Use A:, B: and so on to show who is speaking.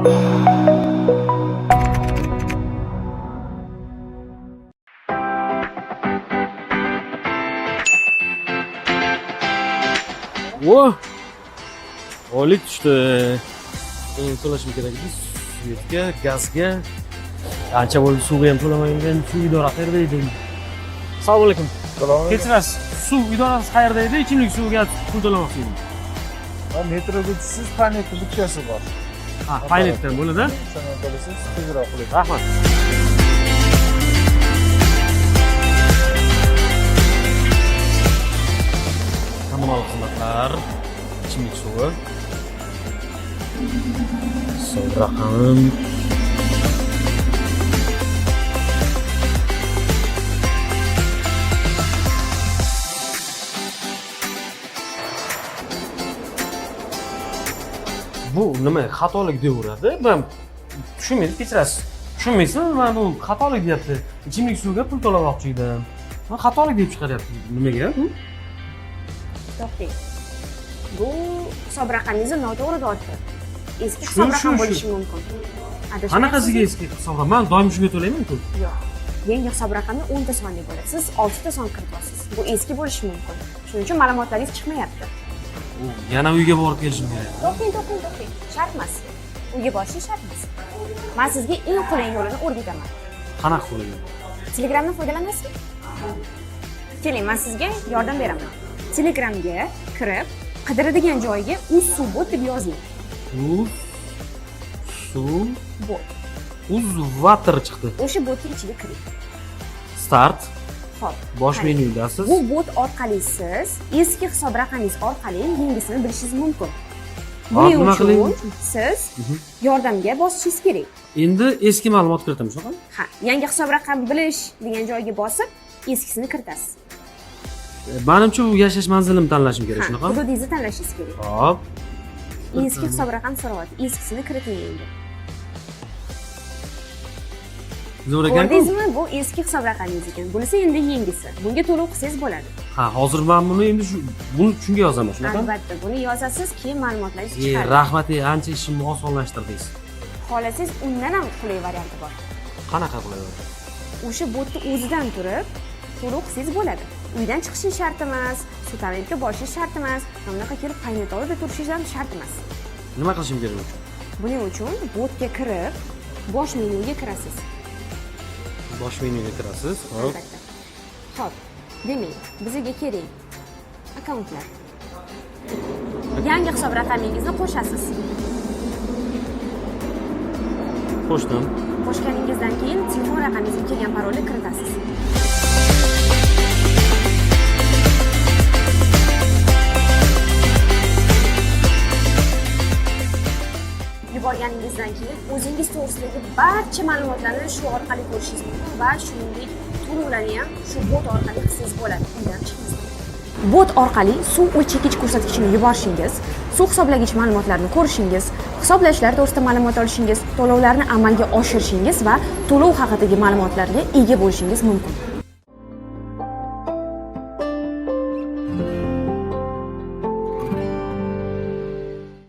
A: O, oylik tushdi. To'lashim kerak edi. Svetga, gazga. Ancha bo'ldi suvga ham to'lamagan. Suv idorasi qayerda edi? Assalomu alaykum. Kechirasiz. Suv idorasi qayerda edi? Ichimlik suviga pul to'lamoqchi edim.
B: Metroga tushsiz, Paynet butchasi bor.
A: Ha, Paynetdan bo'ladi.
B: Shundan to'lasiz, tezroq bo'ladi.
A: Rahmat. Kommunal xizmatlar, ichimlik suvi. So'ng raqam. Bu nima xatolik deyaveradi? Men tushunmaydim, kechirasiz. Tushunmaysizmi? Men bu xatolik deyapti. Ichimlik suviga pul to'lamoqchi edim. Men xatolik deb chiqaryapti. Nimaga?
C: To'xtang. Bu hisob raqamingizni noto'g'ri tortdi. Eski hisob raqam bo'lishi mumkin.
A: Qanaqasiga eski hisob raqam? Men doim shunga to'layman-ku.
C: Yo'q. Yangi hisob raqamda 10 ta sonli bo'ladi. Siz 6 ta son kirityapsiz. Bu eski bo'lishi mumkin. Shuning uchun ma'lumotlaringiz chiqmayapti.
A: Yana uyga borib kelishim kerak.
C: To'xtang. Shart emas. Uyga borishingiz shart emas. Men sizga eng qulay yo'lini o'rgataman.
A: Qanaqa qulay?
C: Telegramdan foydalanasizmi? Keling, men sizga yordam beraman. Telegramga kirib, qidiradigan joyiga UzSubbot deb yozing.
A: UzSubbot. UzVater chiqdi.
C: O'sha botning ichiga kiring.
A: Start.
C: Xo'p.
A: Bosh menyudasiz.
C: Bu bot orqali siz eski hisob raqamingiz orqali yangisini bilishingiz mumkin. Buning uchun siz yordamga bosishingiz kerak.
A: Endi eski ma'lumot kiritamiz, shunaqami?
C: Ha, yangi hisob raqamni bilish degan joyga bosib, eskisini kiritasiz.
A: Menimcha u yashash manzilimni tanlashim kerak, shunaqami?
C: Hududingizni tanlashingiz kerak.
A: Hop.
C: Eski hisob raqam so'rayapti. Eskisini kiriting endi.
A: Zo'r ekan-ku.
C: Ko'rdingizmi? Bu eski hisob raqamingiz ekan. Bunisi endi yangisi. Bunga to'lov qilsangiz bo'ladi.
A: Ha, hozir men buni endi buni shunga yozaman, shunaqami?
C: Albatta, buni yozasiz, keyin ma'lumotlaringiz chiqadi.
A: Rahmat, ancha ishimni osonlashtirdingiz.
C: Xohlasangiz undan ham qulay varianti bor.
A: Qanaqa qulay?
C: O'sha botni o'zidan turib to'lov qilsangiz bo'ladi. Uydan chiqishingiz shart emas, supermarketga borishingiz shart emas, bunaqa kelib Paynet olib turishingiz ham shart emas.
A: Nima qilishim kerak uchun?
C: Buning uchun botga kirib, bosh menyuga kirasiz.
A: Bosh menyuga kirasiz. Hop.
C: Albatta. Xo'p. Demak, bizga kerak akkauntlar. Yangi hisob raqamingizni qo'shasiz.
A: Qo'shdim.
C: Qo'shganingizdan keyin telefon raqamingizga kelgan parolni kiritasiz. Yuborganingizdan keyin o'zingiz to'g'risidagi barcha ma'lumotlarni shu orqali ko'rishingiz mumkin va shuningdek to'lovlarni ham shu bot orqali qilsangiz bo'ladi. Undan chiqmasdan. Bot orqali suv o'lchagich ko'rsatkichini yuborishingiz, suv hisoblagich ma'lumotlarini ko'rishingiz, hisoblashlar to'g'risida ma'lumot olishingiz, to'lovlarni amalga oshirishingiz va to'lov haqidagi ma'lumotlarga ega bo'lishingiz mumkin.